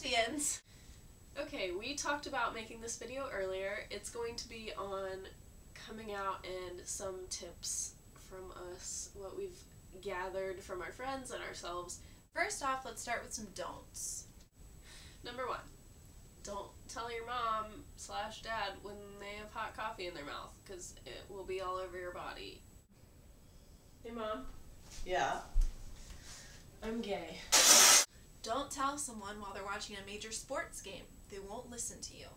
lesbians. Okay, we talked about making this video earlier. It's going to be on coming out and some tips from us, what we've gathered from our friends and ourselves. First off, let's start with some don'ts. Number 1, don't tell your mom/dad when they have hot coffee in their mouth, because it will be all over your body. Hey Mom. Yeah. I'm gay. Don't tell someone while they're watching a major sports game. They won't listen to you.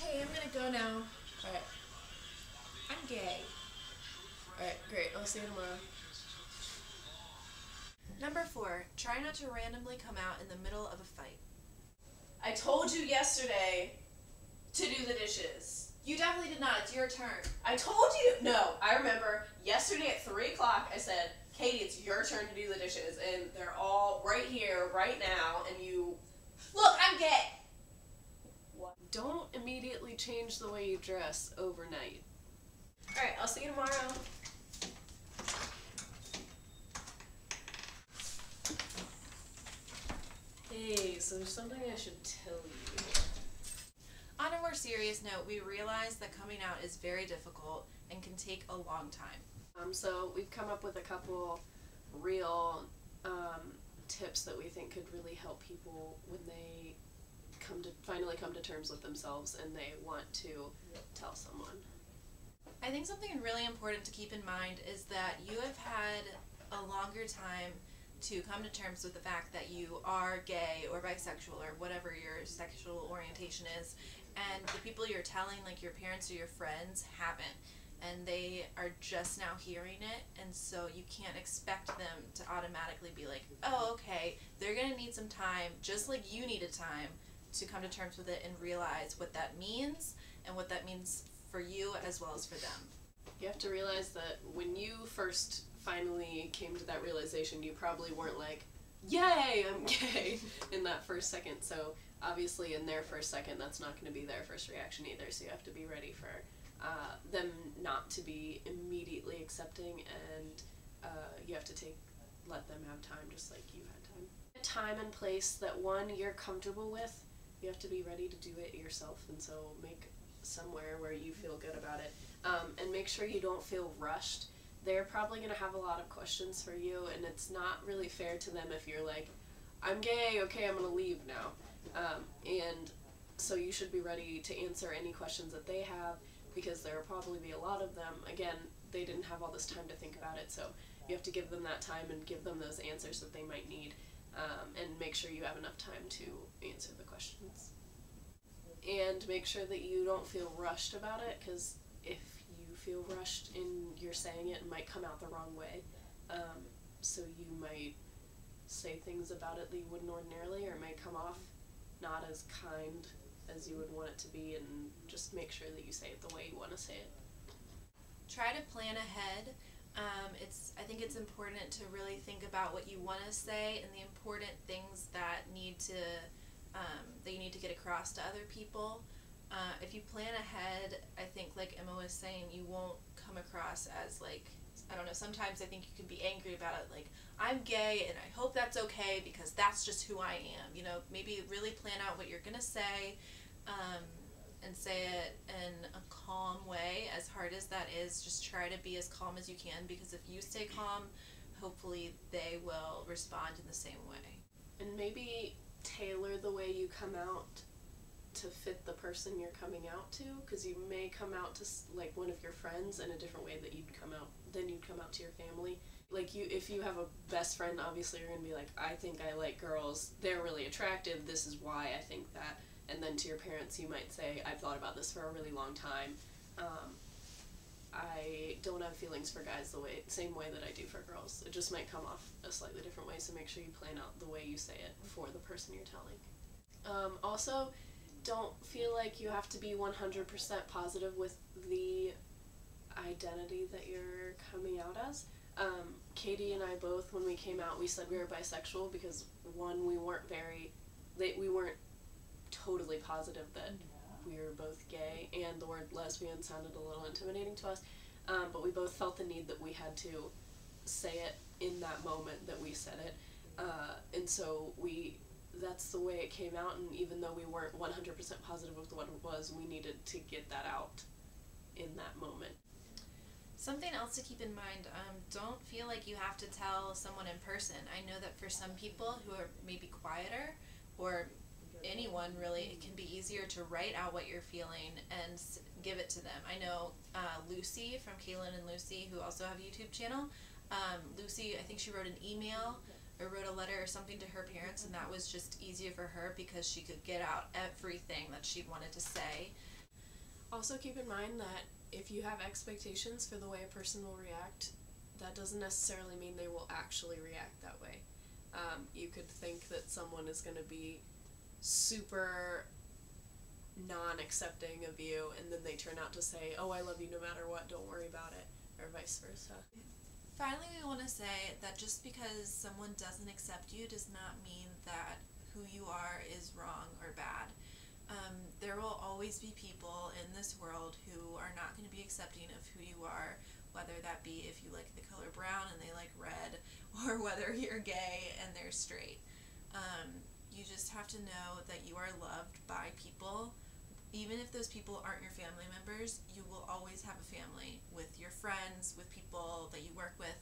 Hey, I'm gonna go now. Alright. I'm gay. Alright, great. I'll see you tomorrow. Number 4, try not to randomly come out in the middle of a fight. I told you yesterday to do the dishes. You definitely did not. It's your turn. I told you. No, I remember yesterday at 3 o'clock I said, Katie, it's your turn to do the dishes, and they're all right here, right now, and you... Look, I'm gay! What? Don't immediately change the way you dress overnight. Alright, I'll see you tomorrow. Hey, so there's something I should tell you. On a more serious note, we realize that coming out is very difficult and can take a long time. So we've come up with a couple real tips that we think could really help people when they finally come to terms with themselves and they want to tell someone. I think something really important to keep in mind is that you have had a longer time to come to terms with the fact that you are gay or bisexual or whatever your sexual orientation is, and the people you're telling, like your parents or your friends, haven't. And they are just now hearing it, and so you can't expect them to automatically be like, oh, okay, they're going to need some time, just like you needed time to come to terms with it and realize what that means and what that means for you as well as for them. You have to realize that when you first finally came to that realization, you probably weren't like, yay, I'm gay, in that first second. So obviously in their first second, that's not going to be their first reaction either, so you have to be ready for them not to be immediately accepting, and you have to let them have time just like you had time. Time and place that, one, you're comfortable with. You have to be ready to do it yourself, and so make somewhere where you feel good about it. And make sure you don't feel rushed. They're probably going to have a lot of questions for you, and it's not really fair to them if you're like, I'm gay, okay, I'm going to leave now. And so you should be ready to answer any questions that they have, because there will probably be a lot of them. Again, they didn't have all this time to think about it, so you have to give them that time and give them those answers that they might need, and make sure you have enough time to answer the questions. And make sure that you don't feel rushed about it, because if you feel rushed in your saying it might come out the wrong way. So you might say things about it that you wouldn't ordinarily, or it may come off not as kind as you would want it to be, and just make sure that you say it the way you want to say it. Try to plan ahead. I think it's important to really think about what you want to say and the important things that you need to get across to other people. If you plan ahead, I think, like Emma was saying, you won't come across as like, I don't know, sometimes I think you can be angry about it, like, I'm gay and I hope that's okay because that's just who I am. You know, maybe really plan out what you're going to say, and say it in a calm way. As hard as that is, just try to be as calm as you can, because if you stay calm, hopefully they will respond in the same way. And maybe tailor the way you come out to fit the person you're coming out to, because you may come out to like one of your friends in a different way that you'd come out to your family. Like, if you have a best friend, obviously you're going to be like, I think I like girls, they're really attractive, this is why I think that. And then to your parents you might say, I've thought about this for a really long time. I don't have feelings for guys the same way that I do for girls. It just might come off a slightly different way, so make sure you plan out the way you say it for the person you're telling. Also, don't feel like you have to be 100% positive with the identity that you're coming out as. Katie and I both, when we came out, we said we were bisexual because, one, we weren't totally positive that we were both gay, and the word lesbian sounded a little intimidating to us, but we both felt the need that we had to say it in that moment that we said it. And so that's the way it came out, and even though we weren't 100% positive with what it was, we needed to get that out in that moment. Something else to keep in mind, don't feel like you have to tell someone in person. I know that for some people who are maybe quieter, or anyone really, it can be easier to write out what you're feeling and give it to them. I know Lucy from Kaylin and Lucy, who also have a YouTube channel. Lucy, I think she wrote an email or wrote a letter or something to her parents, and that was just easier for her because she could get out everything that she wanted to say. Also keep in mind that if you have expectations for the way a person will react, that doesn't necessarily mean they will actually react that way. You could think that someone is going to be super non-accepting of you, and then they turn out to say, oh, I love you no matter what, don't worry about it, or vice versa. Finally, we want to say that just because someone doesn't accept you does not mean that who you are is wrong or bad. There will always be people in this world who are not going to be accepting of who you are, whether that be if you like the color brown and they like red, or whether you're gay and they're straight. You just have to know that you are loved by people. Even if those people aren't your family members, you will always have a family with your friends, with people that you work with.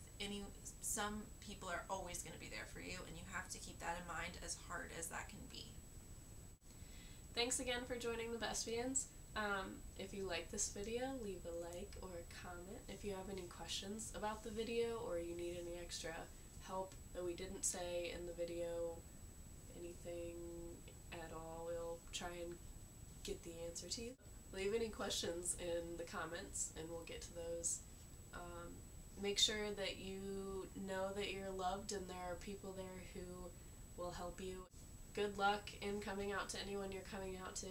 Some people are always going to be there for you, and you have to keep that in mind, as hard as that can be. Thanks again for joining the Bespians. If you like this video, leave a like or a comment. If you have any questions about the video, or you need any extra help that we didn't say in the video, anything at all, we'll try and get the answer to you. Leave any questions in the comments and we'll get to those. Make sure that you know that you're loved and there are people there who will help you. Good luck in coming out to anyone you're coming out to.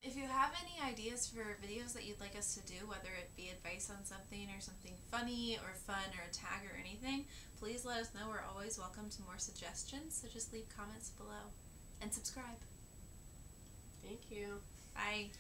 If you have any ideas for videos that you'd like us to do, whether it be advice on something or something funny or fun or a tag or anything, please let us know. We're always welcome to more suggestions, so just leave comments below and subscribe. Thank you. Bye.